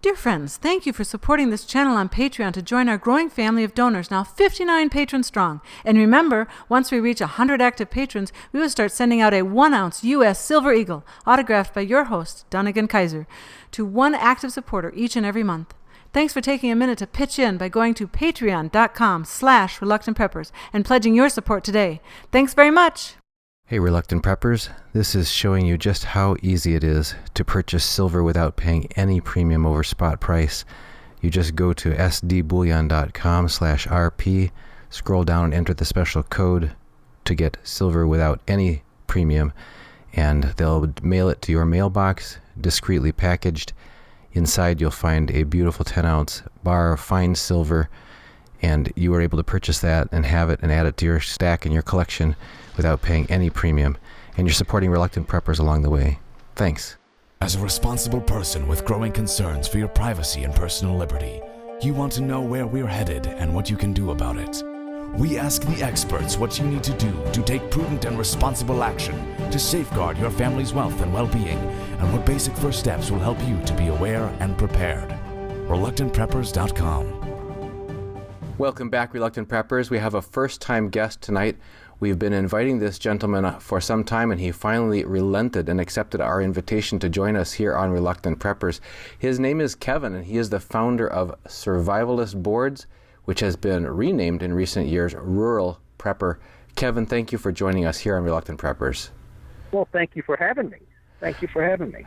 Dear friends, thank you for supporting this channel on Patreon to join our growing family of donors, now 59 patrons strong. And remember, once we reach 100 active patrons, we will start sending out a 1-ounce U.S. Silver Eagle, autographed by your host, Dunagun Kaiser, to one active supporter each and every month. Thanks for taking a minute to pitch in by going to patreon.com/ReluctantPreppers and pledging your support today. Thanks very much. Hey Reluctant Preppers, this is showing you just how easy it is to purchase silver without paying any premium over spot price. You just go to sdbullion.com/RP, scroll down and enter the special code to get silver without any premium, and they'll mail it to your mailbox, discreetly packaged. Inside you'll find a beautiful 10-ounce bar of fine silver, and you are able to purchase that and have it and add it to your stack and your collection without paying any premium, and you're supporting Reluctant Preppers along the way. Thanks. As a responsible person with growing concerns for your privacy and personal liberty, you want to know where we're headed and what you can do about it. We ask the experts what you need to do to take prudent and responsible action to safeguard your family's wealth and well-being, and what basic first steps will help you to be aware and prepared. ReluctantPreppers.com. Welcome back, Reluctant Preppers. We have a first-time guest tonight. We've been inviting this gentleman for some time, and he finally relented and accepted our invitation to join us here on Reluctant Preppers. His name is Kevin, and he is the founder of SurvivalistBoards, which has been renamed in recent years Rural Prepper. Kevin, thank you for joining us here on Reluctant Preppers. Well, thank you for having me. Thank you for having me.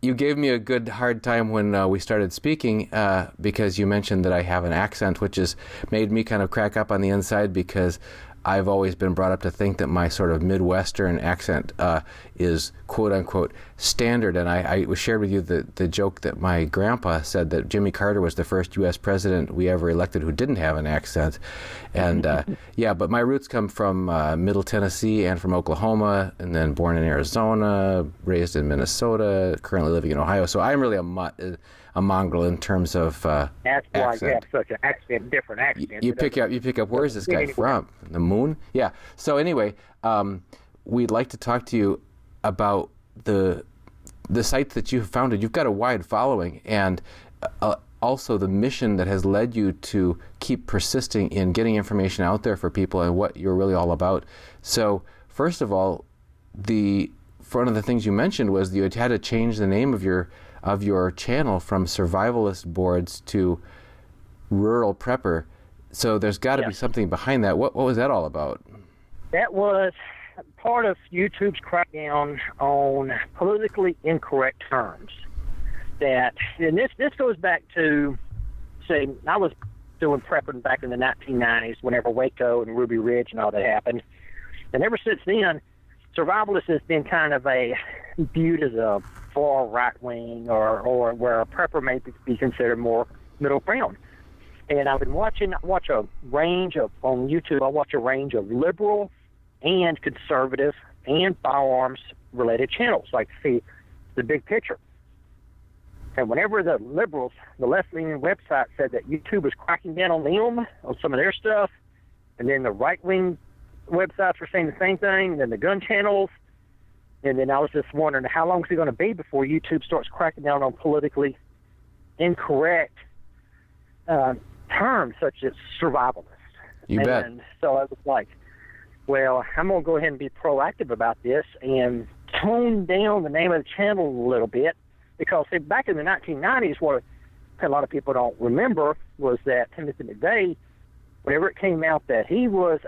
You gave me a good hard time when we started speaking because you mentioned that I have an accent, which has made me kind of crack up on the inside, because I've always been brought up to think that my sort of Midwestern accent is quote-unquote standard. And I shared with you the joke that my grandpa said that Jimmy Carter was the first U.S. president we ever elected who didn't have an accent. And yeah, but my roots come from Middle Tennessee and from Oklahoma, and then born in Arizona, raised in Minnesota, currently living in Ohio. So I'm really a mutt, a mongrel in terms of That's why accent. you have such an accent, different accent. You pick up. Where is this guy from? The moon? Yeah. So anyway, we'd like to talk to you about the site that you've founded. You've got a wide following, and also the mission that has led you to keep persisting in getting information out there for people and what you're really all about. So first of all, one of the things you mentioned was that you had to change the name of your channel from SurvivalistBoards to Rural Prepper. So there's got to be something behind that. What was that all about? That was part of YouTube's crackdown on politically incorrect terms. And this goes back to, say, I was doing prepping back in the 1990s whenever Waco and Ruby Ridge and all that happened. And ever since then, survivalist has been kind of viewed as a far right-wing, or where a prepper may be considered more middle ground. And I've been watch a range of, on YouTube, I watch a range of liberal and conservative and firearms-related channels, like see the big picture. And whenever the liberals, the left-leaning website, said that YouTube was cracking down on them, on some of their stuff, and then the right-wing websites were saying the same thing, and then the gun channels, and then I was just wondering, how long is it going to be before YouTube starts cracking down on politically incorrect terms such as survivalist? Bet. And so I was like, well, I'm going to go ahead and be proactive about this and tone down the name of the channel a little bit, because see, back in the 1990s, what a lot of people don't remember was that Timothy McVeigh, whenever it came out that he was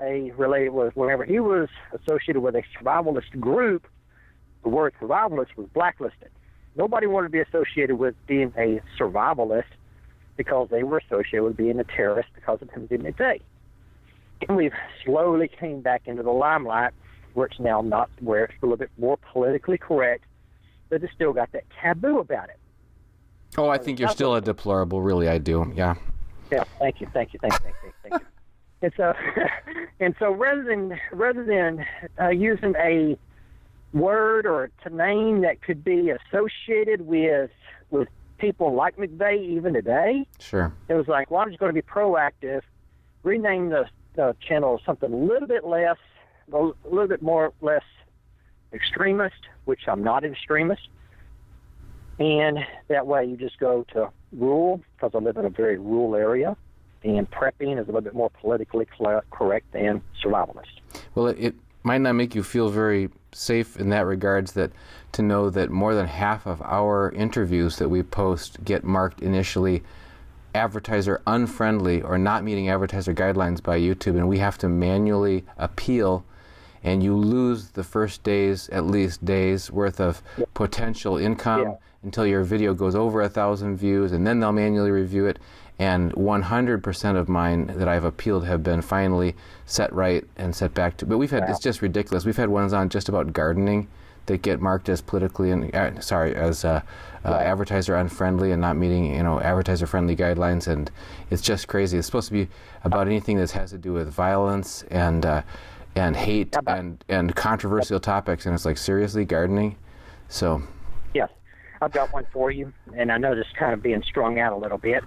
whenever he was associated with a survivalist group, the word survivalist was blacklisted. Nobody wanted to be associated with being a survivalist because they were associated with being a terrorist because of Timothy McVeigh. And we've slowly came back into the limelight, where it's now not, where it's a little bit more politically correct, but it's still got that taboo about it. Oh, I think you're still a deplorable, really, I do, yeah. Yeah, thank you. And so rather than using a word or a name that could be associated with people like McVeigh even today, sure, it was like, well, I'm just going to be proactive, rename the channel something a little bit less, a little bit more less extremist, which I'm not an extremist. And that way you just go to rural because I live in a very rural area, and prepping is a little bit more politically correct than survivalist. Well, it might not make you feel very safe in that regards, that to know that more than half of our interviews that we post get marked initially advertiser unfriendly or not meeting advertiser guidelines by YouTube, and we have to manually appeal, and you lose the first at least days worth of potential income until your video goes over 1,000 views, and then they'll manually review it. And 100% of mine that I've appealed have been finally set right and set back to. But we've had, it's just ridiculous. We've had ones on just about gardening that get marked as politically advertiser unfriendly and not meeting, advertiser friendly guidelines, and it's just crazy. It's supposed to be about anything that has to do with violence and hate and controversial topics, and it's like, seriously, gardening? So. Yes, I've got one for you, and I know this is kind of being strung out a little bit.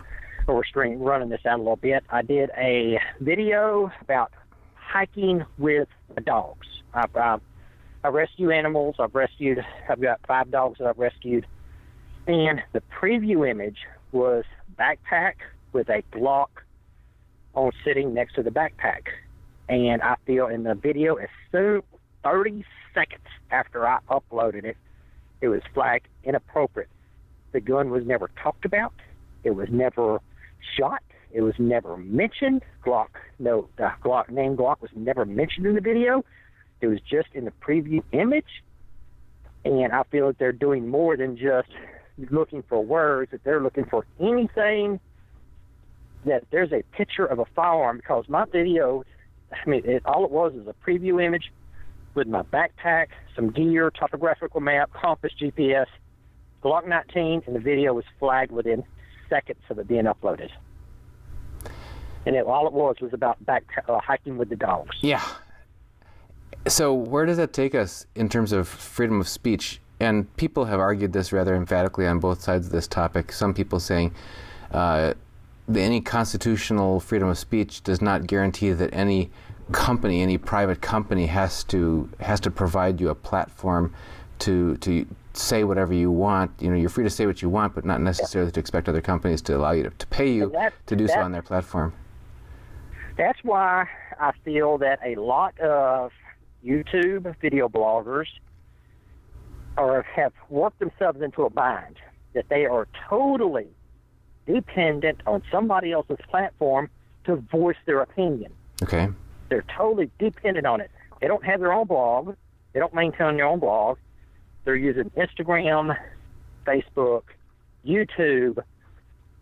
We're running this out a little bit. I did a video about hiking with dogs. I rescue animals. I've got 5 dogs that I've rescued. And the preview image was backpack with a Glock on sitting next to the backpack. And I feel in the video, as soon 30 seconds after I uploaded it, it was flagged inappropriate. The gun was never talked about. It was never shot. It was never mentioned. Name Glock was never mentioned in the video. It was just in the preview image. And I feel that they're doing more than just looking for words, that they're looking for anything that there's a picture of a firearm, because my video, all it was is a preview image with my backpack, some gear, topographical map, compass, GPS, Glock 19, and the video was flagged within seconds of it being uploaded. And all it was about hiking with the dogs. Yeah. So where does that take us in terms of freedom of speech? And people have argued this rather emphatically on both sides of this topic. Some people saying that any constitutional freedom of speech does not guarantee that any company, any private company has to provide you a platform to say whatever you want. You're free to say what you want, but not necessarily to expect other companies to allow you to pay you to do so on their platform. That's why I feel that a lot of YouTube video bloggers have worked themselves into a bind, that they are totally dependent on somebody else's platform to voice their opinion. Okay. They're totally dependent on it. They don't have their own blog. They don't maintain their own blog. They're using Instagram, Facebook, YouTube,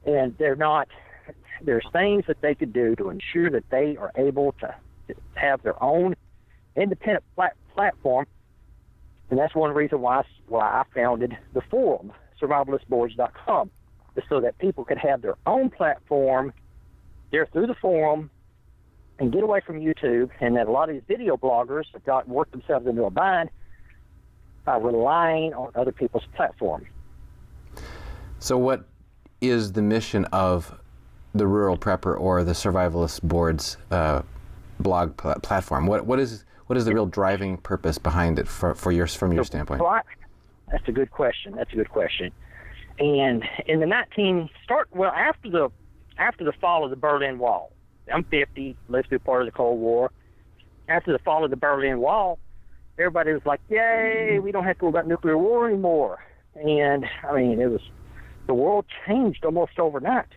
and there's things that they could do to ensure that they are able to have their own independent platform. And that's one reason why I founded the forum, SurvivalistBoards.com, is so that people could have their own platform there through the forum and get away from YouTube, and that a lot of these video bloggers have worked themselves into a bind by relying on other people's platform. So what is the mission of the Rural Prepper or the Survivalist Boards blog platform? What is the real driving purpose behind it from your standpoint? That's a good question. And in the after the fall of the Berlin Wall, I'm 50, lived through part of the Cold War. After the fall of the Berlin Wall, everybody was like, yay, we don't have to worry about nuclear war anymore. And, the world changed almost overnight.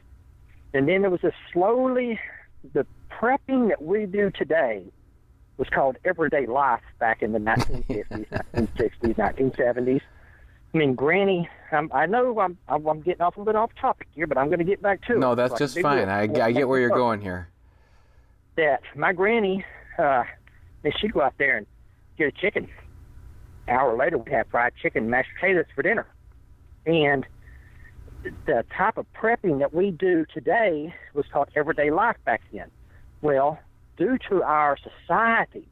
And then there was the prepping that we do today was called everyday life back in the 1950s, 1960s, 1970s. Granny, I know I'm getting off a little bit off topic here, but I'm going to get back to it. No, that's just fine. I get where you're going here. That my granny, she'd go out there and get a chicken. An hour later, we'd have fried chicken and mashed potatoes for dinner. And the type of prepping that we do today was called everyday life back then. Well, due to our society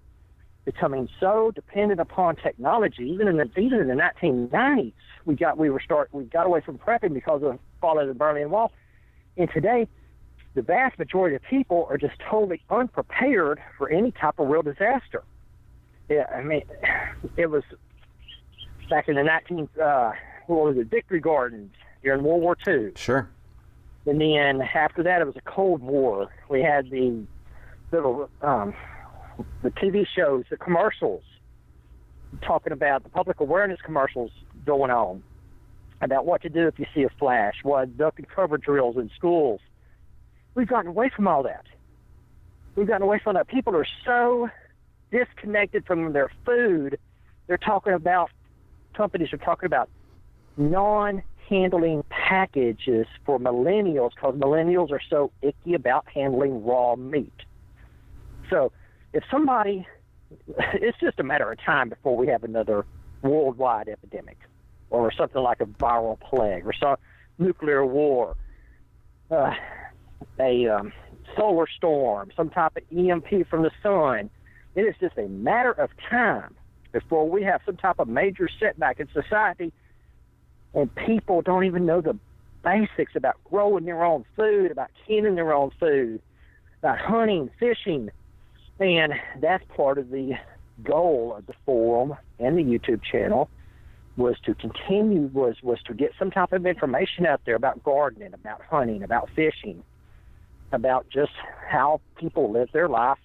becoming so dependent upon technology, even in the 1990s, we got away from prepping because of the fall of the Berlin Wall. And today, the vast majority of people are just totally unprepared for any type of real disaster. It was back in the Victory Gardens during World War II. Sure. And then after that, it was a Cold War. We had the little the TV shows, the commercials, talking about the public awareness commercials going on about what to do if you see a flash, what duck and cover drills in schools. We've gotten away from all that. We've gotten away from that. People are so disconnected from their food. They're talking about, companies are talking about non-handling packages for millennials because millennials are so icky about handling raw meat. So if somebody, it's just a matter of time before we have another worldwide epidemic or something like a viral plague or some nuclear war, a solar storm, some type of EMP from the sun. It is just a matter of time before we have some type of major setback in society, and people don't even know the basics about growing their own food, about canning their own food, about hunting, fishing. And that's part of the goal of the forum and the YouTube channel, was to continue, was to get some type of information out there about gardening, about hunting, about fishing, about just how people live their life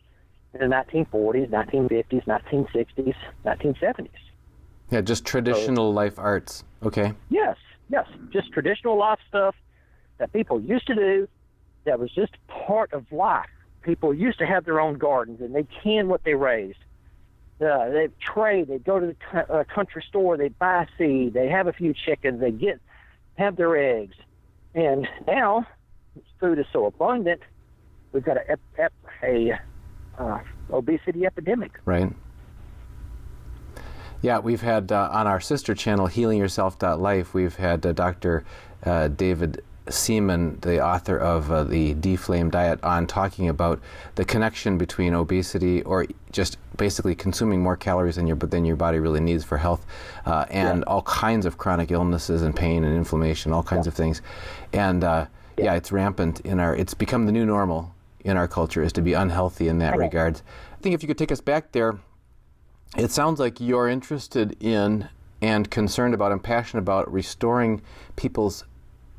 in the 1940s, 1950s, 1960s, 1970s. Yeah, just traditional life arts. Okay. Yes, just traditional life stuff that people used to do that was just part of life. People used to have their own gardens, and they can what they raised. They'd trade. They'd go to the country store. They'd buy seed. They have a few chickens. They have their eggs. And now food is so abundant, we've got a obesity epidemic. Right. Yeah, we've had on our sister channel, HealingYourself.life, we've had Dr. David Seaman, the author of the Deflame Diet, on talking about the connection between obesity, or just basically consuming more calories than your body really needs for health, and all kinds of chronic illnesses and pain and inflammation, all kinds of things. And it's rampant it's become the new normal in our culture, is to be unhealthy in that regard. I think if you could take us back there, it sounds like you're interested in and concerned about and passionate about restoring people's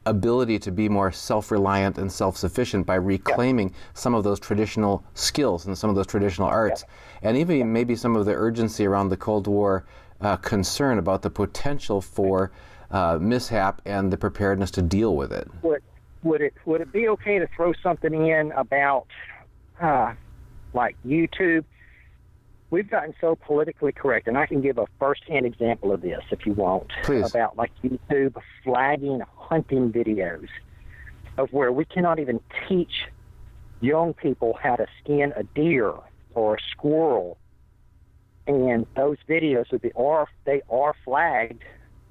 ability to be more self-reliant and self-sufficient by reclaiming some of those traditional skills and some of those traditional arts, and even maybe some of the urgency around the Cold War concern about the potential for mishap and the preparedness to deal with it. Would it be okay to throw something in about like YouTube? We've gotten so politically correct, and I can give a first-hand example of this if you want. Please. About like YouTube flagging hunting videos, of where we cannot even teach young people how to skin a deer or a squirrel, and those videos they are flagged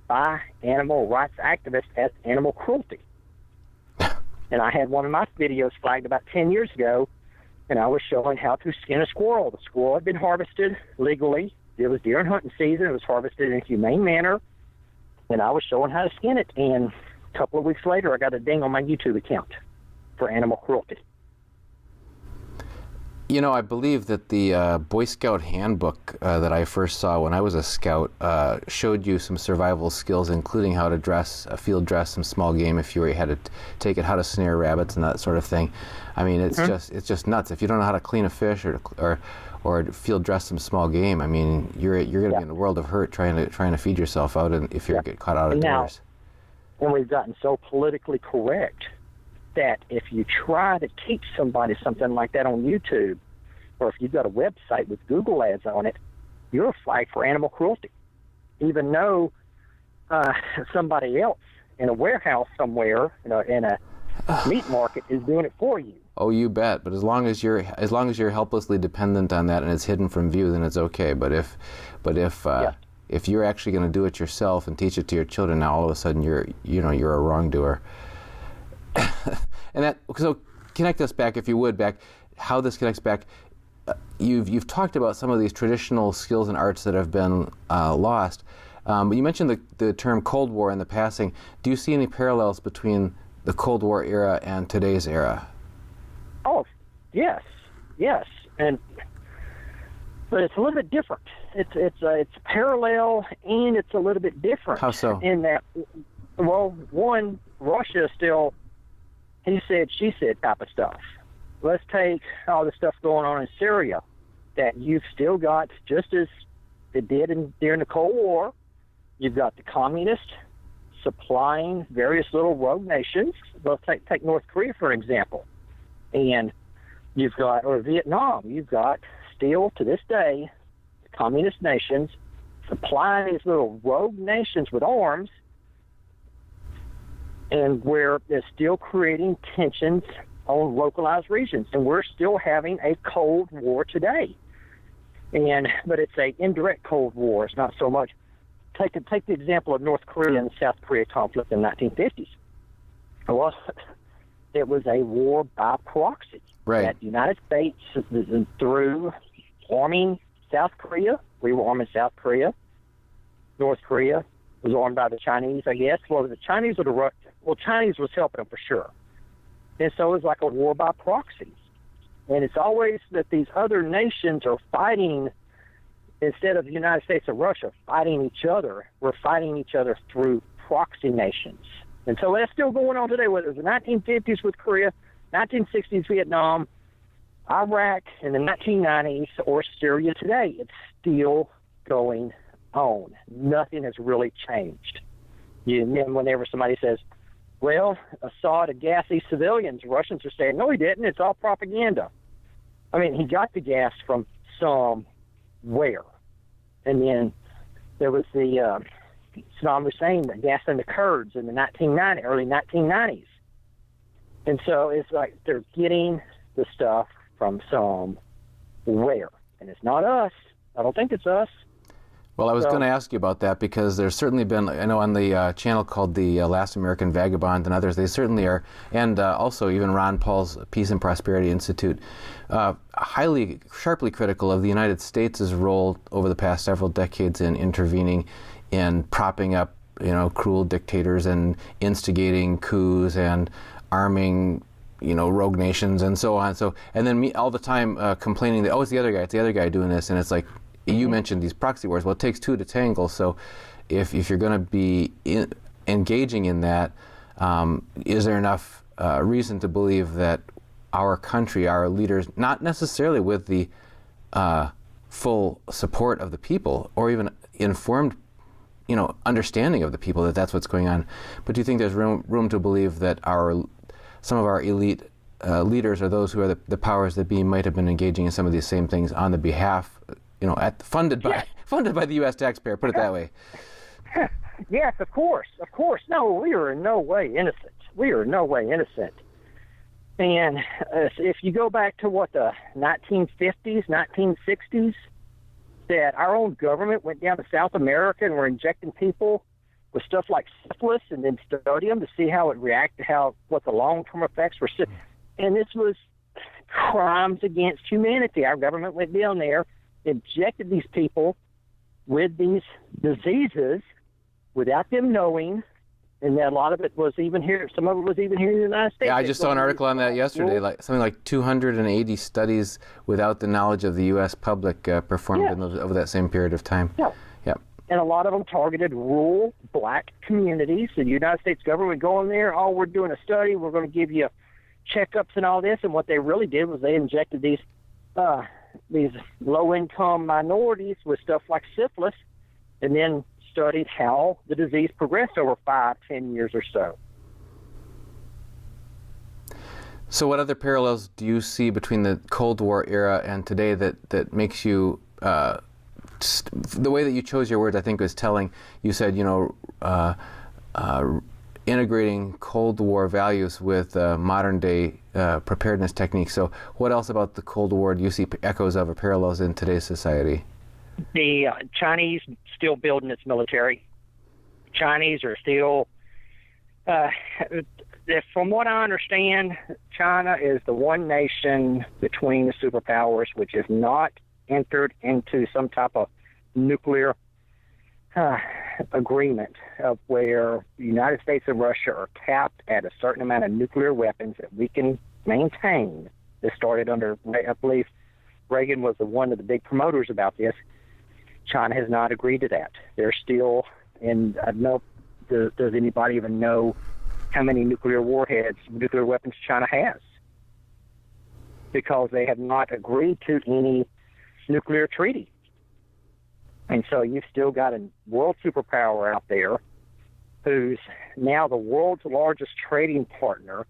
by animal rights activists as animal cruelty. And I had one of my videos flagged about 10 years ago, and I was showing how to skin a squirrel. The squirrel had been harvested legally. It was deer and hunting season. It was harvested in a humane manner, and I was showing how to skin it. And a couple of weeks later, I got a ding on my YouTube account for animal cruelty. You know, I believe that the Boy Scout Handbook that I first saw when I was a scout showed you some survival skills, including how to field dress some small game if you had to take it, how to snare rabbits and that sort of thing. I mean, it's just nuts. If you don't know how to clean a fish or field dress some small game, I mean, you're going to be in a world of hurt trying to feed yourself out, and if you get caught out of doors. And we've gotten so politically correct that if you try to teach somebody something like that on YouTube, or if you've got a website with Google ads on it, you're flagged for animal cruelty, even though somebody else in a warehouse somewhere, in a meat market, is doing it for you. Oh, you bet. But as long as you're helplessly dependent on that and it's hidden from view, then it's okay. But if you're actually going to do it yourself and teach it to your children, now all of a sudden you're a wrongdoer. And so connect us back, if you would, how this connects back. You've talked about some of these traditional skills and arts that have been lost. But you mentioned the term Cold War in the passing. Do you see any parallels between the Cold War era and today's era? Oh, yes, but it's a little bit different. It's parallel and it's a little bit different. How so? In that, well, one, Russia is still he said, she said type of stuff. Let's take all the stuff going on in Syria that you've still got, just as it did during the Cold War. You've got the communists supplying various little rogue nations. Well, take North Korea, for example. And you've got, or Vietnam, you've got still to this day, the communist nations supplying these little rogue nations with arms, and where they're still creating tensions on localized regions. And we're still having a Cold War today. But it's a indirect Cold War. It's not so much. Take the example of North Korea and the South Korea conflict in the 1950s. Well, it was a war by proxy. Right. That the United States, through arming South Korea, we were arming South Korea. North Korea was armed by the Chinese, I guess. Well, the Chinese or the Russians? Well, Chinese was helping them for sure. And so it was like a war by proxy. And it's always that these other nations are fighting, instead of the United States and Russia fighting each other, we're fighting each other through proxy nations. And so that's still going on today, whether it's the 1950s with Korea, 1960s Vietnam, Iraq in the 1990s, or Syria today. It's still going on. Nothing has really changed. And then whenever somebody says, well, Assad had gassed these civilians, Russians are saying, no, he didn't. It's all propaganda. I mean, he got the gas from somewhere. And then there was the Saddam Hussein gassing the Kurds in the early 1990s. And so it's like they're getting the stuff from somewhere. And it's not us. I don't think it's us. Well, I was going to ask you about that, because there's certainly been, I know on the channel called the Last American Vagabond and others, they certainly are, and also even Ron Paul's Peace and Prosperity Institute, sharply critical of the United States' role over the past several decades in intervening in propping up, cruel dictators and instigating coups and arming, rogue nations and so on. So, and then me all the time complaining that, it's the other guy doing this, and it's like, you mentioned these proxy wars. Well, it takes two to tangle. So if you're going to be engaging in that, is there enough reason to believe that our country, our leaders, not necessarily with the full support of the people or even informed, understanding of the people, that that's what's going on, but do you think there's room to believe that some of our elite leaders, or those who are the powers that be, might have been engaging in some of these same things on the behalf, funded by the U.S. taxpayer, put it that way? Yes, of course. No, we are in no way innocent. And if you go back to the 1950s, 1960s, that our own government went down to South America and were injecting people with stuff like syphilis and then studied them to see how it reacted, what the long-term effects were. And this was crimes against humanity. Our government went down there, injected these people with these diseases without them knowing, and a lot of it was even here. Some of it was even here in the United States. Yeah, I just saw an article on that yesterday, something like 280 studies without the knowledge of the U.S. public performed over that same period of time. Yeah. And a lot of them targeted rural black communities. The United States government would go in there, we're doing a study, we're going to give you checkups and all this, and what they really did was they injected these low-income minorities with stuff like syphilis, and then studied how the disease progressed over 5-10 years or so. So what other parallels do you see between the Cold War era and today that makes you, the way that you chose your words, I think, was telling. You said, integrating Cold War values with modern-day preparedness techniques. So what else about the Cold War do you see echoes of or parallels in today's society? The Chinese still building its military. Chinese are still, from what I understand, China is the one nation between the superpowers which has not entered into some type of nuclear agreement of where the United States and Russia are capped at a certain amount of nuclear weapons that we can maintain. This started under, I believe, Reagan was one of the big promoters about this. China has not agreed to that. They're still, and I don't know, does anybody even know how many nuclear warheads, nuclear weapons China has, because they have not agreed to any nuclear treaty. And so you've still got a world superpower out there who's now the world's largest trading partner,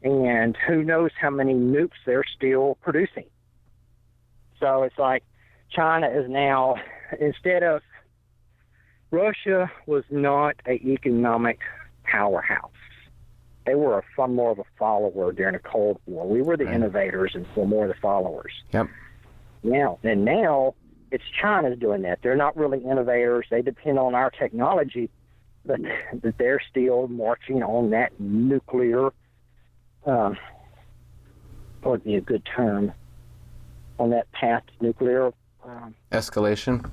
and who knows how many nukes they're still producing. So it's like China is now, instead of, Russia was not an economic powerhouse. They were far more of a follower during the Cold War. We were the innovators and were more the followers. Yep. Now it's China's doing that. They're not really innovators. They depend on our technology, but they're still marching on that nuclear, what would be a good term, on that path to nuclear escalation.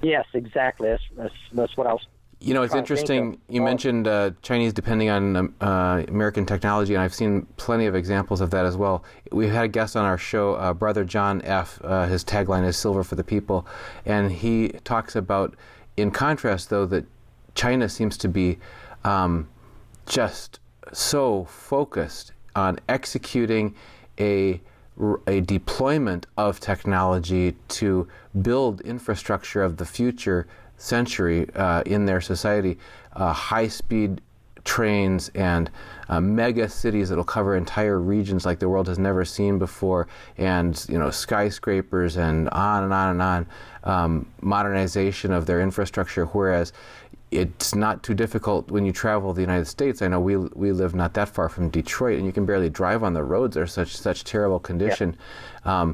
Yes, exactly. That's what I was. You know, it's interesting. You mentioned Chinese depending on American technology, and I've seen plenty of examples of that as well. We had a guest on our show, Brother John F. His tagline is "Silver for the People," and he talks about, in contrast, though, that China seems to be just so focused on executing a deployment of technology to build infrastructure of the future century in their society, high-speed trains and mega cities that'll cover entire regions like the world has never seen before, and skyscrapers and on and on and on, modernization of their infrastructure. Whereas it's not too difficult when you travel the United States. I know we live not that far from Detroit, and you can barely drive on the roads. They're such terrible condition. Yeah.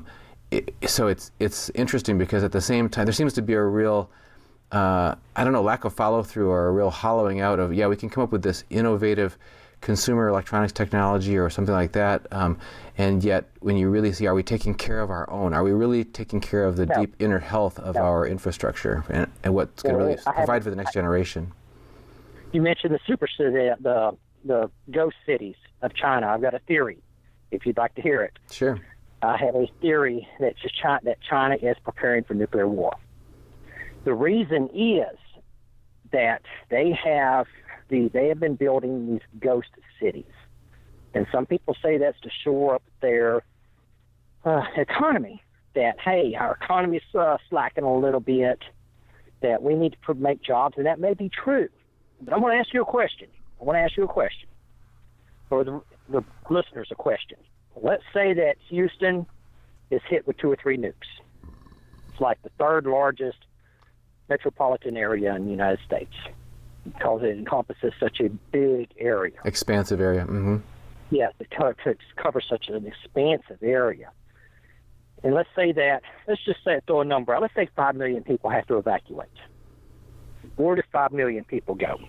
So it's interesting because at the same time there seems to be a real lack of follow-through or a real hollowing out of, we can come up with this innovative consumer electronics technology or something like that, and yet when you really see, are we taking care of our own? Are we really taking care of the deep inner health of our infrastructure and what's going to really provide for the next generation? You mentioned the super city, the ghost cities of China. I've got a theory, if you'd like to hear it. Sure. I have a theory that China is preparing for nuclear war. The reason is that they have been building these ghost cities, and some people say that's to shore up their economy. That our economy is slacking a little bit. That we need to make jobs, and that may be true. But I want to ask you a question. For the listeners, a question. Let's say that Houston is hit with 2 or 3 nukes. It's like the third largest metropolitan area in the United States because it encompasses such a big area. Expansive area. Mm-hmm. Yes, it covers such an expansive area. And let's just say, throw a number out. Let's say 5 million people have to evacuate. Where do 5 million people go?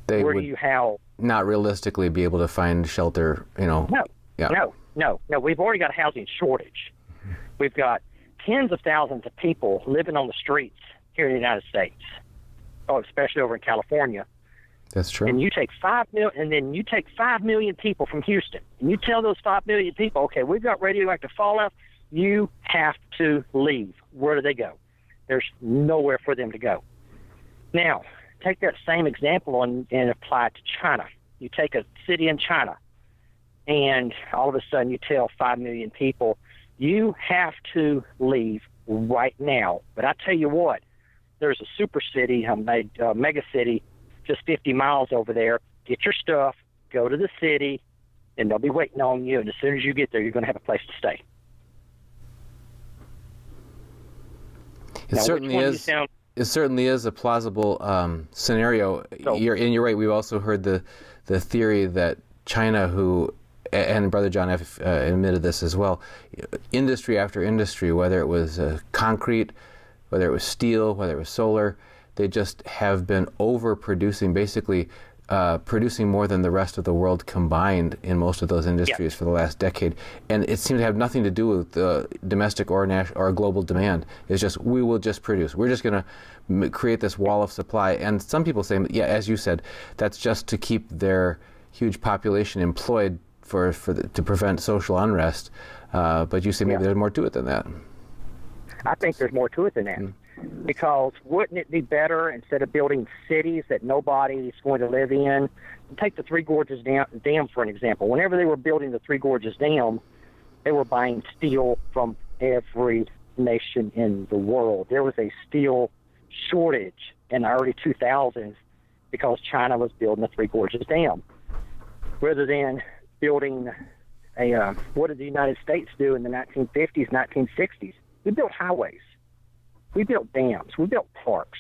They would not realistically be able to find shelter, No. We've already got a housing shortage. We've got tens of thousands of people living on the streets here in the United States, especially over in California. That's true. And you take 5 million people from Houston, and you tell those 5 million people, okay, we've got radioactive fallout. You have to leave. Where do they go? There's nowhere for them to go. Now, take that same example and apply it to China. You take a city in China, and all of a sudden you tell 5 million people, you have to leave right now. But I tell you what, there's a super city, a mega city, just 50 miles over there. Get your stuff, go to the city, and they'll be waiting on you. And as soon as you get there, you're going to have a place to stay. It certainly is a plausible scenario. You're right. We've also heard the theory that China, and Brother John F. Admitted this as well, industry after industry, whether it was concrete, whether it was steel, whether it was solar, they just have been overproducing, basically producing more than the rest of the world combined in most of those industries for the last decade. And it seems to have nothing to do with domestic or global demand. It's just, we will just produce. We're just going to create this wall of supply. And some people say, as you said, that's just to keep their huge population employed to prevent social unrest. But you say maybe there's more to it than that. I think there's more to it than that. Because wouldn't it be better, instead of building cities that nobody's going to live in? Take the Three Gorges Dam for an example. Whenever they were building the Three Gorges Dam, they were buying steel from every nation in the world. There was a steel shortage in the early 2000s because China was building the Three Gorges Dam. Rather than building what did the United States do in the 1950s, 1960s? We built highways. We built dams. We built parks.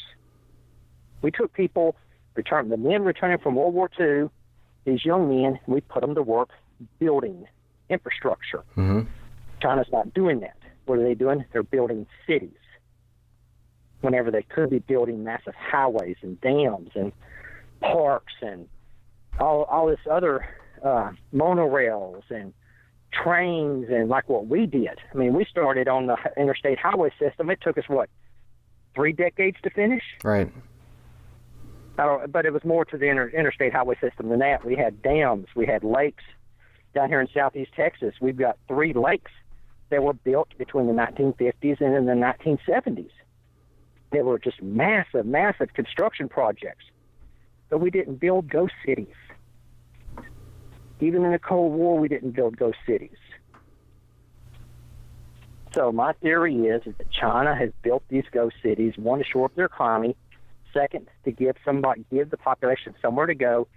We took people, the men returning from World War II, these young men, we put them to work building infrastructure. Mm-hmm. China's not doing that. What are they doing? They're building cities, whenever they could be building massive highways and dams and parks and all this other monorails and trains, and like what we did. I mean, we started on the interstate highway system. It took us, 3 decades to finish? Right. But it was more to the interstate highway system than that. We had dams. We had lakes. Down here in southeast Texas, we've got 3 lakes that were built between the 1950s and in the 1970s. They were just massive, massive construction projects. But we didn't build ghost cities. Even in the Cold War, we didn't build ghost cities. So my theory is that China has built these ghost cities, one, to shore up their economy, second, to give the population somewhere to go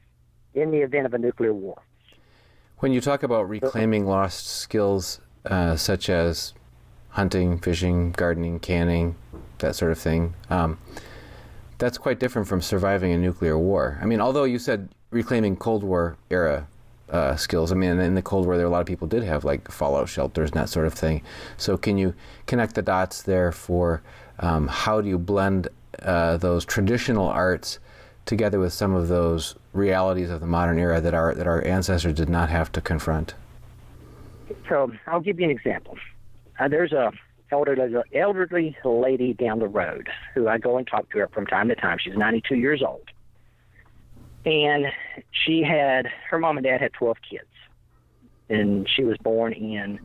in the event of a nuclear war. When you talk about reclaiming lost skills such as hunting, fishing, gardening, canning, that sort of thing, that's quite different from surviving a nuclear war. I mean, although you said reclaiming Cold War era skills, I mean, in the Cold War, there a lot of people did have like fallout shelters and that sort of thing. So can you connect the dots there for how do you blend those traditional arts together with some of those realities of the modern era that our ancestors did not have to confront? So I'll give you an example. There's a elderly lady down the road who I go and talk to her from time to time. She's 92 years old. And her mom and dad had 12 kids. And she was born in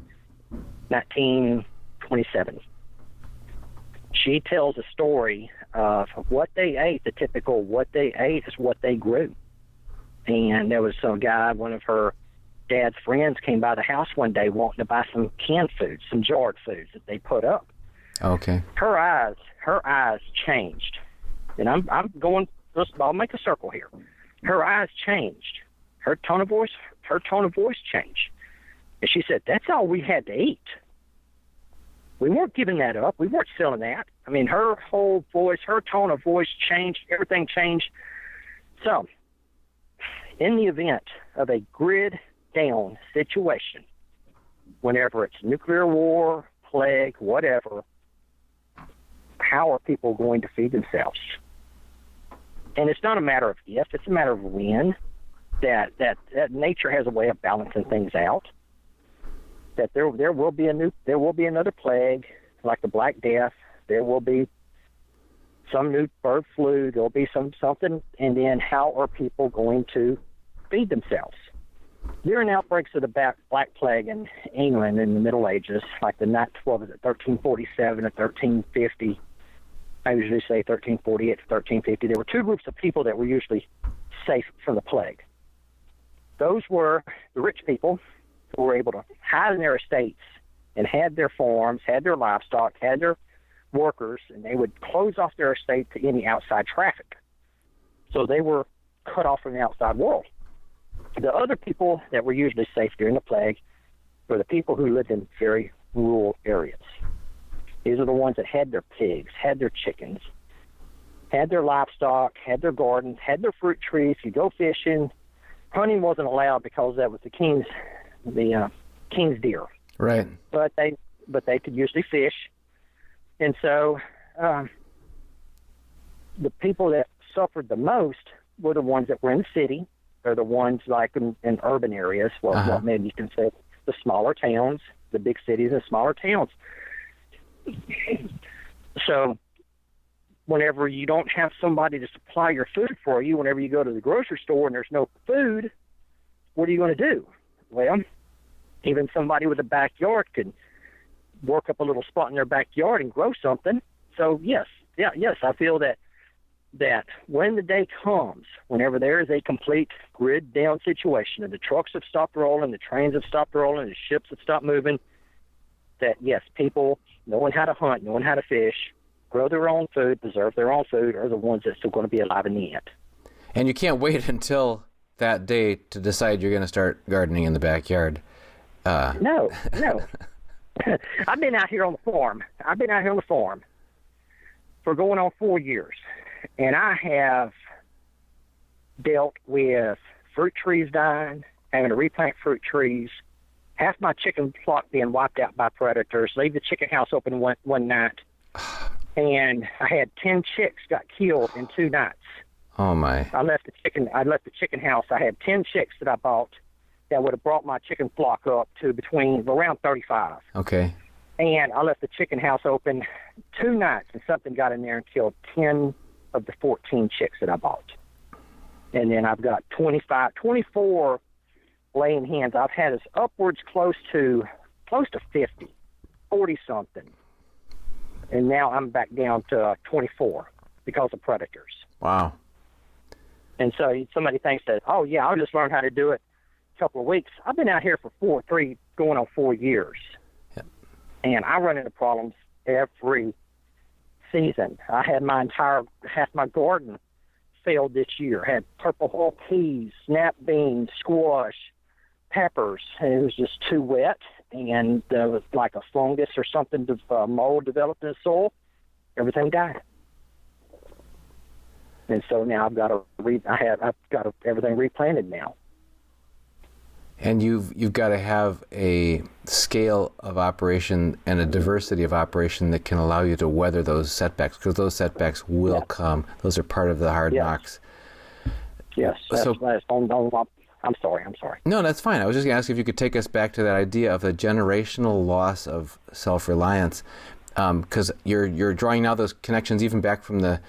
1927. She tells a story of what they ate. The typical what they ate is what they grew. And there was some guy, one of her dad's friends, came by the house one day wanting to buy some canned foods, some jarred foods that they put up. Okay. Her eyes changed. And I'll make a circle here. Her eyes changed. Her tone of voice changed. And she said, that's all we had to eat. We weren't giving that up. We weren't selling that. I mean, her whole voice, her tone of voice changed. Everything changed. So, in the event of a grid-down situation, whenever it's nuclear war, plague, whatever, how are people going to feed themselves? And it's not a matter of if, it's a matter of when. That nature has a way of balancing things out. That there will be another plague, like the Black Death. There will be some new bird flu. There will be something, and then how are people going to feed themselves? During outbreaks of the Black Plague in England in the Middle Ages, like the 1347 or 1350. I usually say 1348 to 1350. There were 2 groups of people that were usually safe from the plague. Those were the rich people who were able to hide in their estates and had their farms, had their livestock, had their workers, and they would close off their estate to any outside traffic. So they were cut off from the outside world. The other people that were usually safe during the plague were the people who lived in very rural areas. These are the ones that had their pigs, had their chickens, had their livestock, had their gardens, had their fruit trees. You go fishing. Hunting wasn't allowed because that was the king's deer. Right. But they could usually fish. And so the people that suffered the most were the ones that were in the city, or the ones like in urban areas, what maybe you can say the smaller towns, the big cities and smaller towns. So whenever you don't have somebody to supply your food for you, whenever you go to the grocery store and there's no food, what are you going to do? Well, even somebody with a backyard could work up a little spot in their backyard and grow something. So, yes, yes, I feel that when the day comes, whenever there is a complete grid down situation and the trucks have stopped rolling, the trains have stopped rolling, the ships have stopped moving, that yes, people knowing how to hunt, knowing how to fish, grow their own food, preserve their own food, are the ones that are still going to be alive in the end. And you can't wait until that day to decide you're going to start gardening in the backyard. No. I've been out here on the farm. For going on 4 years. And I have dealt with fruit trees dying, having to replant fruit trees, half my chicken flock being wiped out by predators, leave the chicken house open one night, and I had 10 chicks got killed in 2 nights. Oh my! I left the chicken house. I had 10 chicks that I bought that would have brought my chicken flock up to around 35. Okay. And I left the chicken house open 2 nights, and something got in there and killed 10 of the 14 chicks that I bought. And then I've got 24 laying hens. I've had us upwards close to 50, 40 something. And now I'm back down to 24 because of predators. Wow. And so somebody thinks that, oh yeah, I'll just learn how to do it a couple of weeks. I've been out here for going on 4 years. Yep. And I run into problems every season. I had half my garden failed this year. Had purple hull peas, snap beans, squash, peppers, and it was just too wet, and there was like a fungus or something, mold developed in the soil. Everything died. And so now I've got everything replanted now. And you've got to have a scale of operation and a diversity of operation that can allow you to weather those setbacks, because those setbacks will come. Those are part of the hard knocks. Yes. I'm sorry. No, that's fine. I was just going to ask if you could take us back to that idea of the generational loss of self-reliance, because you're drawing now those connections even back from the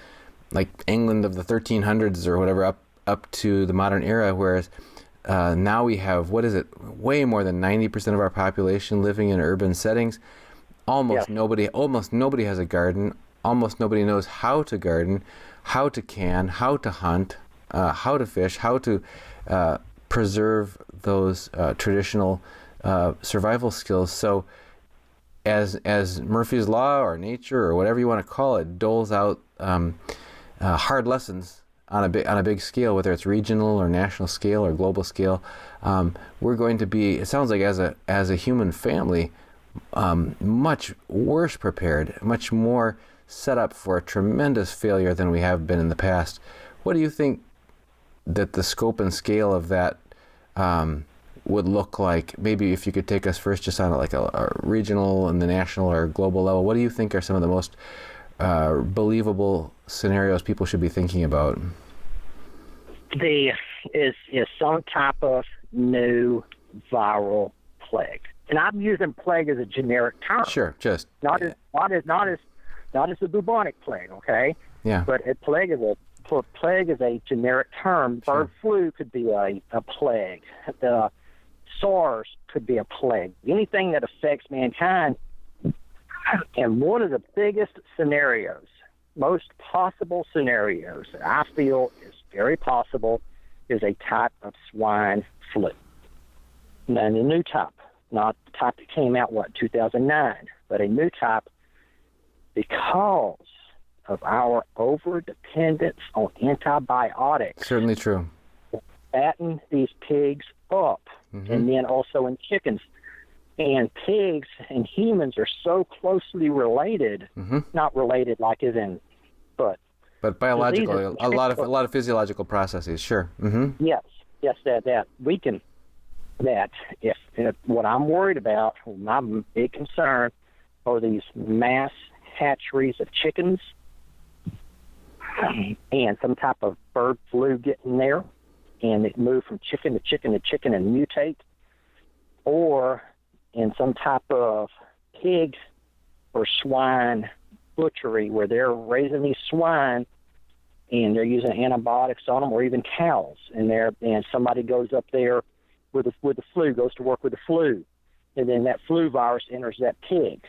England of the 1300s or whatever up to the modern era, whereas now we have, way more than 90% of our population living in urban settings. Almost nobody has a garden. Almost nobody knows how to garden, how to can, how to hunt, how to fish, how to preserve those traditional survival skills. So as Murphy's Law or nature or whatever you want to call it doles out hard lessons on a big scale, whether it's regional or national scale or global scale, we're going to be, it sounds like as a human family, much worse prepared, much more set up for a tremendous failure than we have been in the past. What do you think that the scope and scale of that would look like? Maybe if you could take us first just on a regional and the national or global level, what do you think are some of the most believable scenarios people should be thinking about? Is some type of new viral plague, and I'm using plague as a generic term. Sure, just not as the bubonic plague, okay? Yeah. But plague is a generic term. Sure. Bird flu could be a plague. The SARS could be a plague. Anything that affects mankind. And one of the biggest scenarios, most possible scenarios that I feel is very possible, is a type of swine flu. And a new type, not the type that came out, 2009, but a new type, because of our over-dependence on antibiotics. Certainly true. Fatten these pigs up, and then also in chickens. And pigs and humans are so closely related, not related like as in, but biological, a lot of physiological processes. Sure. Yes, that we can. That if what I'm worried about, my big concern, are these mass hatcheries of chickens, and some type of bird flu getting there, and it move from chicken to chicken to chicken and mutate, or in some type of pig or swine butchery where they're raising these swine and they're using antibiotics on them, or even cows, and somebody goes up there with the flu, goes to work with the flu, and then that flu virus enters that pig,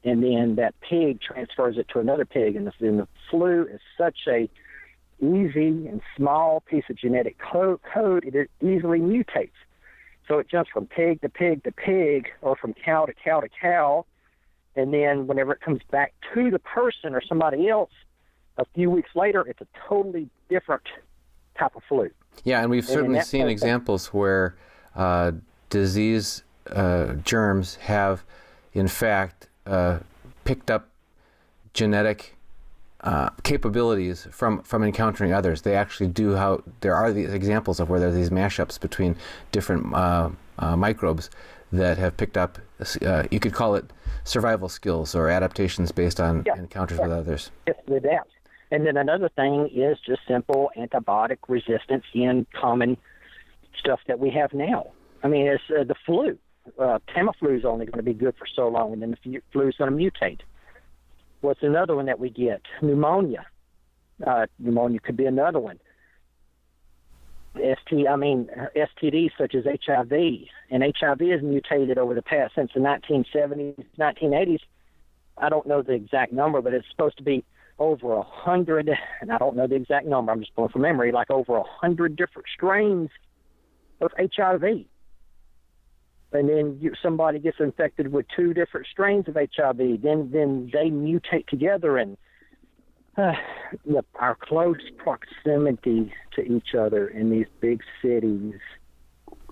and then that pig transfers it to another pig, and the flu is such a easy and small piece of genetic code, it easily mutates. So it jumps from pig to pig to pig, or from cow to cow to cow, and then whenever it comes back to the person or somebody else, a few weeks later, it's a totally different type of flu. Yeah, and we've certainly seen examples where disease germs have, in fact, picked up genetic capabilities from encountering others. They actually do there are these examples of where there are these mashups between different microbes that have picked up, you could call it survival skills or adaptations based on encounters with others. Yes, they adapt. And then another thing is just simple antibiotic resistance in common stuff that we have now. I mean, it's the flu. Tamiflu is only going to be good for so long, and then the flu is going to mutate. What's another one that we get? Pneumonia. Pneumonia could be another one. STDs such as HIV. And HIV has mutated over the past, since the 1970s, 1980s. I don't know the exact number, but it's supposed to be over 100, and I don't know the exact number, I'm just going from memory, like over 100 different strains of HIV. And then somebody gets infected with 2 different strains of HIV, then they mutate together, and our close proximity to each other in these big cities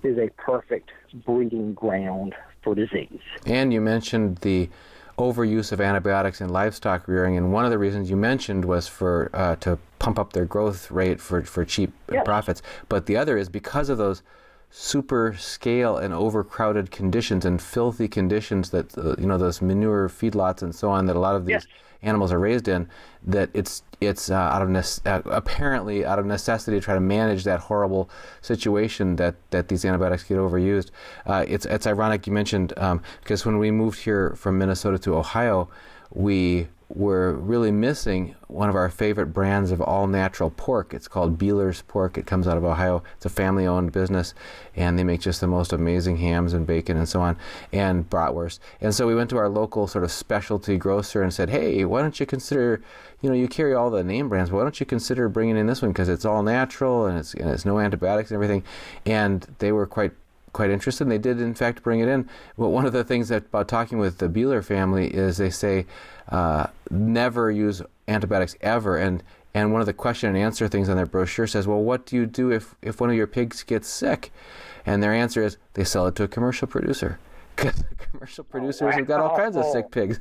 is a perfect breeding ground for disease. And you mentioned the overuse of antibiotics in livestock rearing, and one of the reasons you mentioned was for to pump up their growth rate for cheap profits. But the other is because of those super scale and overcrowded conditions and filthy conditions that those manure feedlots and so on that a lot of these animals are raised in, that it's apparently out of necessity to try to manage that horrible situation that these antibiotics get overused. It's ironic you mentioned, because when we moved here from Minnesota to Ohio, we were really missing one of our favorite brands of all-natural pork. It's called Beeler's Pork. It comes out of Ohio. It's a family-owned business, and they make just the most amazing hams and bacon and so on, and bratwurst. And so we went to our local sort of specialty grocer and said, hey, why don't you consider, you carry all the name brands, but why don't you consider bringing in this one, because it's all natural and it's no antibiotics and everything. And they were quite interested, and they did in fact bring it in. But one of the things about talking with the Beeler family is they say never use antibiotics ever, and one of the question and answer things on their brochure says, well, what do you do if one of your pigs gets sick? And their answer is they sell it to a commercial producer, because the commercial producers have got all kinds of sick pigs.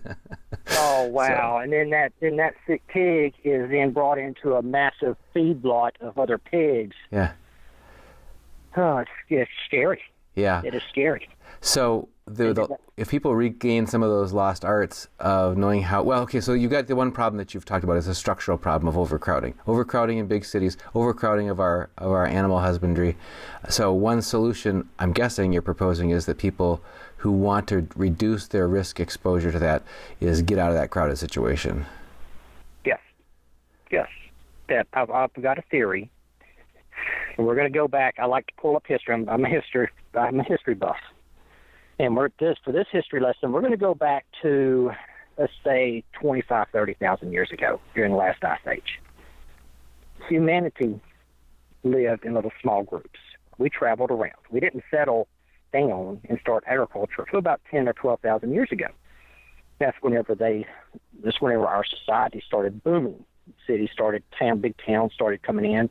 Oh wow! So, and then that sick pig is then brought into a massive feedlot of other pigs. Yeah. Oh, it's scary. Yeah. It is scary. So if people regain some of those lost arts of knowing how, so you got the one problem that you've talked about is a structural problem of overcrowding in big cities, overcrowding of our animal husbandry. So one solution, I'm guessing you're proposing, is that people who want to reduce their risk exposure to that is get out of that crowded situation. Yes. That I've got a theory. And we're going to go back. I like to pull up history. I'm a history buff. And for this history lesson, we're going to go back to, let's say, 25,000, 30,000 years ago, during the last ice age. Humanity lived in little small groups. We traveled around. We didn't settle down and start agriculture until about 10 or 12,000 years ago. That's whenever our society started booming. Cities started, big towns started coming in.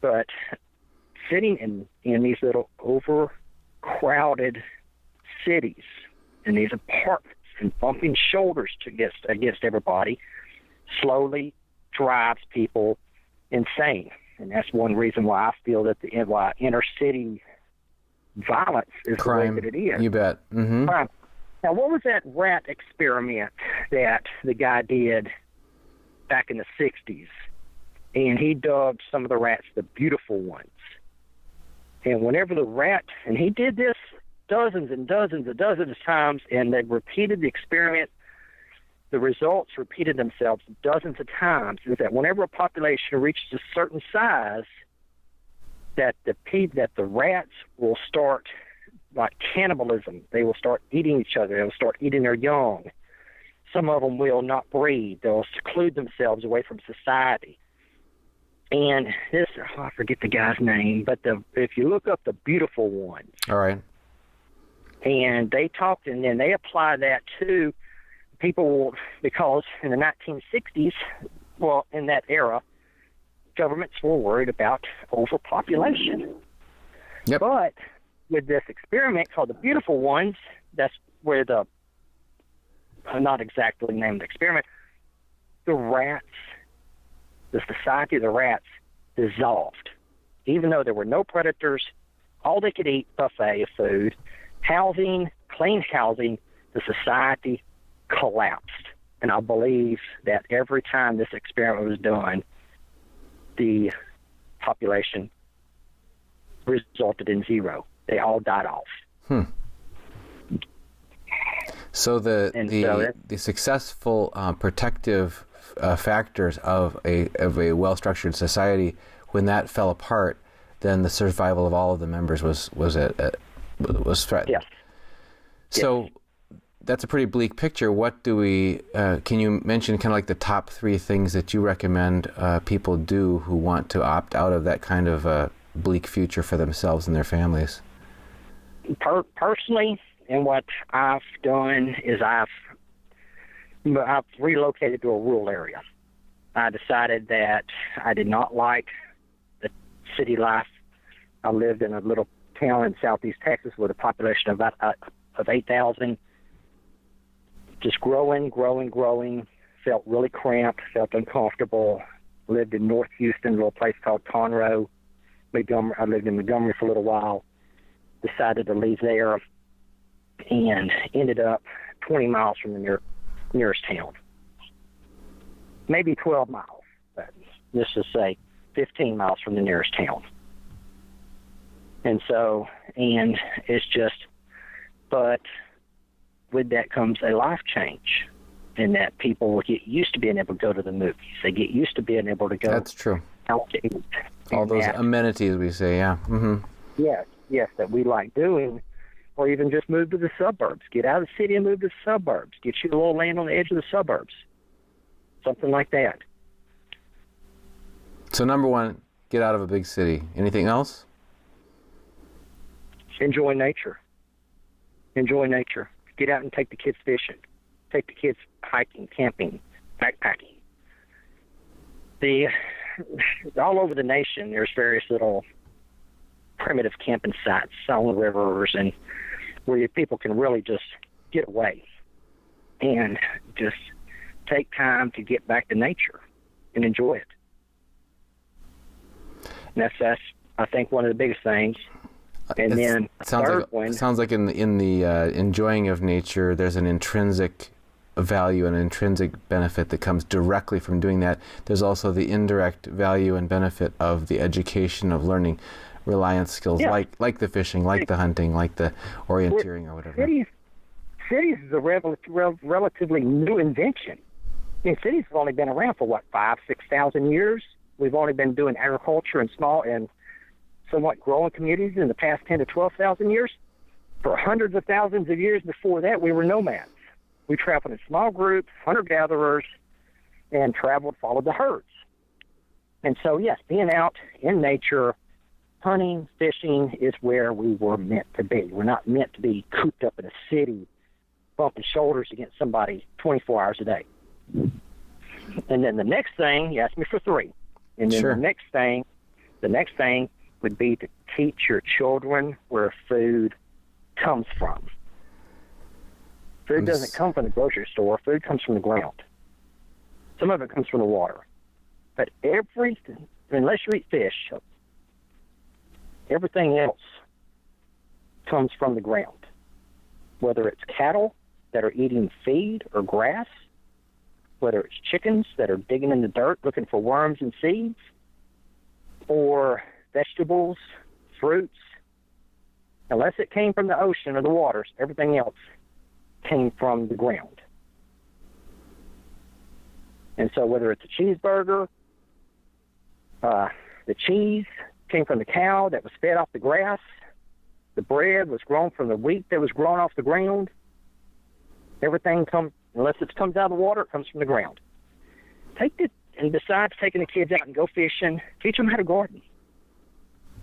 But sitting in these little overcrowded cities, in these apartments, and bumping shoulders against everybody, slowly drives people insane. And that's one reason why I feel that why inner city violence is crime, the way that it is. You bet. Mm-hmm. Crime. Now, what was that rat experiment that the guy did back in the 60s? And he dubbed some of the rats the beautiful ones. And whenever the rat, and he did this dozens and dozens and dozens of times, and they repeated the experiment, the results repeated themselves dozens of times, is that whenever a population reaches a certain size, that the rats will start like cannibalism. They will start eating each other. They will start eating their young. Some of them will not breed. They'll seclude themselves away from society. And this, I forget the guy's name, but if you look up the beautiful ones. All right. And they talked, and then they apply that to people, because in the 1960s, well, in that era, governments were worried about overpopulation. Yep. But with this experiment called the beautiful ones, that's where not exactly the name of the experiment, the rats, the society of the rats dissolved. Even though there were no predators, all they could eat, buffet of food, housing, clean housing, the society collapsed. And I believe that every time this experiment was done, the population resulted in zero. They all died off. So the successful protective factors of a well-structured society, when that fell apart, then the survival of all of the members was threatened. Yes. So that's a pretty bleak picture. What do we? Can you mention kind of like the top 3 things that you recommend people do who want to opt out of that kind of bleak future for themselves and their families? Personally, and what I've done is I've relocated to a rural area. I decided that I did not like the city life. I lived in a little town in southeast Texas with a population of about 8,000. Just growing, felt really cramped, felt uncomfortable. Lived in North Houston, a little place called Conroe. I lived in Montgomery for a little while. Decided to leave there and ended up 20 miles from the nearest town. Maybe 12 miles, but let's just say 15 miles from the nearest town. And it's just, but with that comes a life change, in that people will get used to being able to go to the movies. They get used to being able to go. That's true. Out to eat. All those amenities we say, yeah. Mm-hmm. Yes, that we like doing, or even just move to the suburbs. Get out of the city and move to the suburbs. Get you a little land on the edge of the suburbs. Something like that. So number 1, get out of a big city. Anything else? Enjoy nature. Get out and take the kids fishing. Take the kids hiking, camping, backpacking. All over the nation, there's various little primitive camping sites on the rivers, and where people can really just get away and just take time to get back to nature and enjoy it. And that's I think one of the biggest things. And then third one. It sounds like in the enjoying of nature, there's an intrinsic value and intrinsic benefit that comes directly from doing that. There's also the indirect value and benefit of the education of learning reliance skills, like the fishing, like the hunting, like the orienteering or whatever. Cities is a relatively new invention. I mean, cities have only been around for 5,000-6,000 years. We've only been doing agriculture in small and somewhat growing communities in the past 10 to 12,000 years. For hundreds of thousands of years before that, we were nomads. We traveled in small groups, hunter-gatherers, and followed the herds. And so, yes, being out in nature, hunting, fishing is where we were meant to be. We're not meant to be cooped up in a city, bumping shoulders against somebody 24 hours a day. And then the next thing, you asked me for 3. And then Sure. the next thing would be to teach your children where food comes from. Food doesn't come from the grocery store. Food comes from the ground. Some of it comes from the water. But unless you eat fish, everything else comes from the ground. Whether it's cattle that are eating feed or grass, whether it's chickens that are digging in the dirt looking for worms and seeds, or vegetables, fruits. Unless it came from the ocean or the waters, everything else came from the ground. And so whether it's a cheeseburger, the cheese came from the cow that was fed off the grass, the bread was grown from the wheat that was grown off the ground. Everything Unless it comes out of the water, it comes from the ground. And besides taking the kids out and go fishing, teach them how to garden.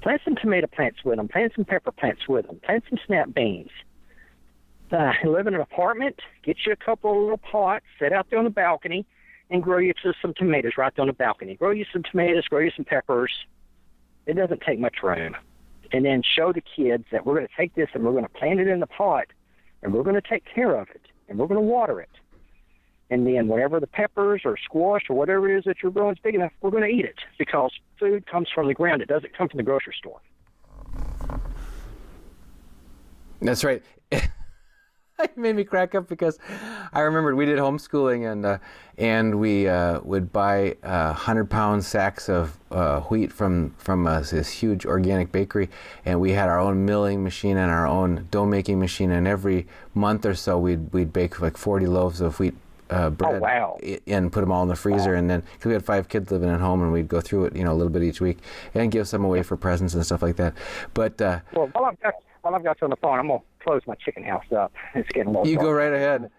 Plant some tomato plants with them. Plant some pepper plants with them. Plant some snap beans. Live in an apartment, get you a couple of little pots, sit out there on the balcony, and grow you some tomatoes right there on the balcony. Grow you some tomatoes, grow you some peppers. It doesn't take much room. And then show the kids that we're going to take this and we're going to plant it in the pot, and we're going to take care of it, and we're going to water it. And then whatever the peppers or squash or whatever it is that you're growing is big enough, we're going to eat it, because food comes from the ground. It doesn't come from the grocery store. That's right. It made me crack up because I remembered we did homeschooling, and we would buy 100-pound sacks of wheat from this huge organic bakery, and we had our own milling machine and our own dough making machine, and every month or so we'd bake like 40 loaves of wheat bread. Oh, wow. And put them all in the freezer. Wow. And then, because we had 5 kids living at home, and we'd go through it, a little bit each week, and give some away for presents and stuff like that. But well, while I've got you on the phone, I'm gonna close my chicken house up. It's getting a little. You go right ahead.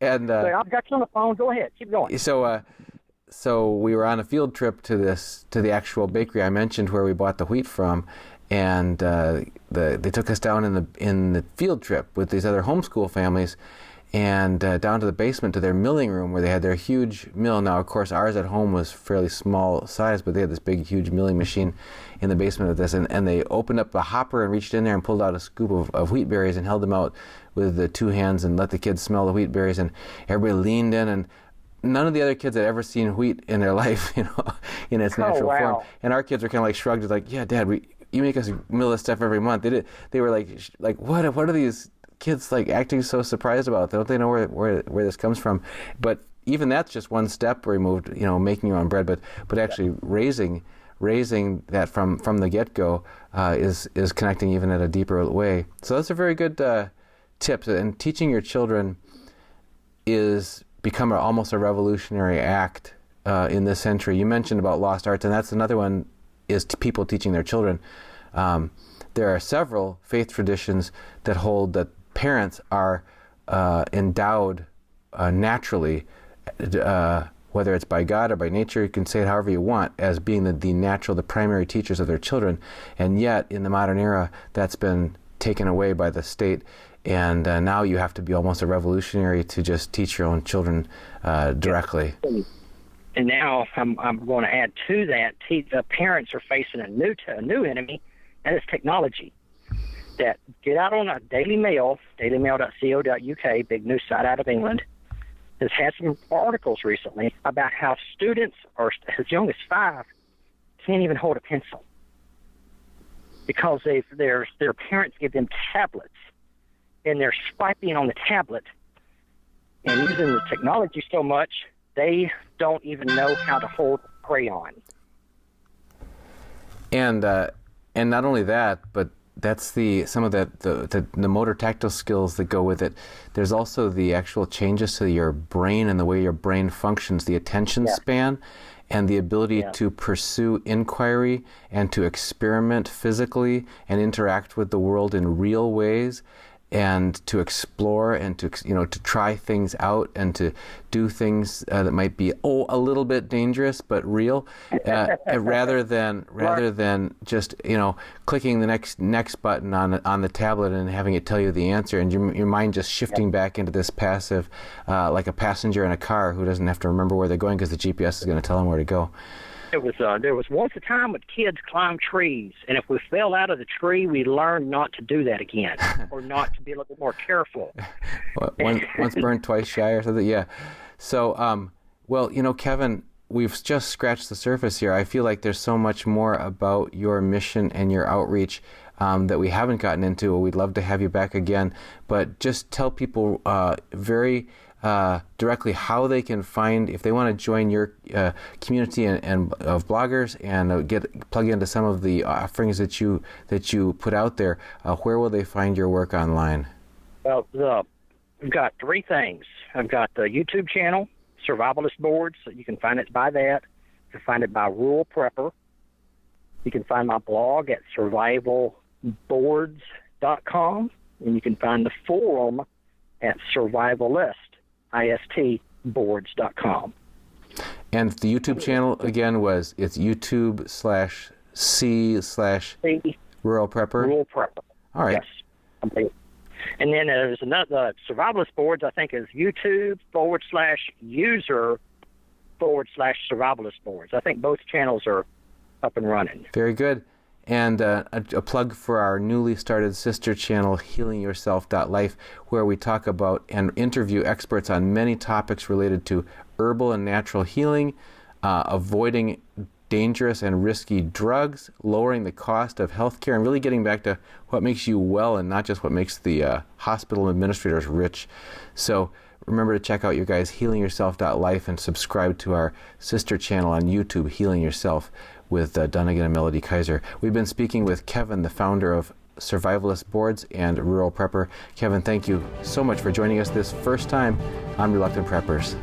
And I've got you on the phone. Go ahead, keep going. So we were on a field trip to the actual bakery I mentioned where we bought the wheat from, and they took us down in the field trip with these other homeschool families, and down to the basement to their milling room where they had their huge mill. Now, of course, ours at home was fairly small size, but they had this big, huge milling machine in the basement of this. And they opened up a hopper and reached in there and pulled out a scoop of wheat berries and held them out with the 2 hands and let the kids smell the wheat berries. And everybody leaned in, and none of the other kids had ever seen wheat in their life, in its natural form. And our kids were kind of like shrugged, like, "Yeah, Dad, you make us mill this stuff every month." They were like, what are these kids like acting so surprised about? Don't they know where this comes from? But even that's just one step removed, making your own bread, but actually raising that from the get-go is connecting even at a deeper way. So that's a very good tip. And teaching your children is become almost a revolutionary act in this century. You mentioned about lost arts, and that's another one, is people teaching their children. There are several faith traditions that hold that parents are endowed naturally, whether it's by God or by nature, you can say it however you want, as being the primary teachers of their children. And yet, in the modern era, that's been taken away by the state, and now you have to be almost a revolutionary to just teach your own children directly. And now I'm going to add to that, the parents are facing a new enemy, and it's technology. That get out on a Daily Mail, dailymail.co.uk, big news site out of England, has had some articles recently about how students are as young as 5 can't even hold a pencil because their parents give them tablets, and they're swiping on the tablet and using the technology so much they don't even know how to hold a crayon. And not only that, but that's some of the motor tactile skills that go with it. There's also the actual changes to your brain and the way your brain functions, the attention span, and the ability to pursue inquiry and to experiment physically and interact with the world in real ways, and to explore and to try things out and to do things that might be a little bit dangerous but real, rather than just clicking the next button on the tablet and having it tell you the answer, and your mind just shifting back into this passive, like a passenger in a car who doesn't have to remember where they're going because the GPS is going to tell them where to go. There was once a time when kids climbed trees, and if we fell out of the tree, we learned not to do that again, or not to be a little bit more careful. Once burned, twice shy, or something. Yeah. So, Kevin, we've just scratched the surface here. I feel like there's so much more about your mission and your outreach that we haven't gotten into. We'd love to have you back again, but just tell people very directly how they can find, if they want to join your community and of bloggers and plug into some of the offerings that you put out there. Where will they find your work online? Well, we've got 3 things. I've got the YouTube channel, SurvivalistBoards, so you can find it by that. You can find it by Rural Prepper. You can find my blog at SurvivalBoards.com, and you can find the forum at Survivalist. SurvivalistBoards.com. And the YouTube channel, again, it's YouTube/C/Rural Prepper? Rural Prepper. All right. Yes. And then there's another, Survivalist Boards, I think, is YouTube/user/Survivalist Boards. I think both channels are up and running. Very good. And a plug for our newly started sister channel, healingyourself.life, where we talk about and interview experts on many topics related to herbal and natural healing, avoiding dangerous and risky drugs, lowering the cost of healthcare, and really getting back to what makes you well and not just what makes the hospital administrators rich. So remember to check out your guys' healingyourself.life and subscribe to our sister channel on YouTube, Healing Yourself, with Dunagun and Melody Kaiser. We've been speaking with Kevin, the founder of Survivalist Boards and Rural Prepper. Kevin, thank you so much for joining us this first time on Reluctant Preppers.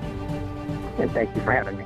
And thank you for having me.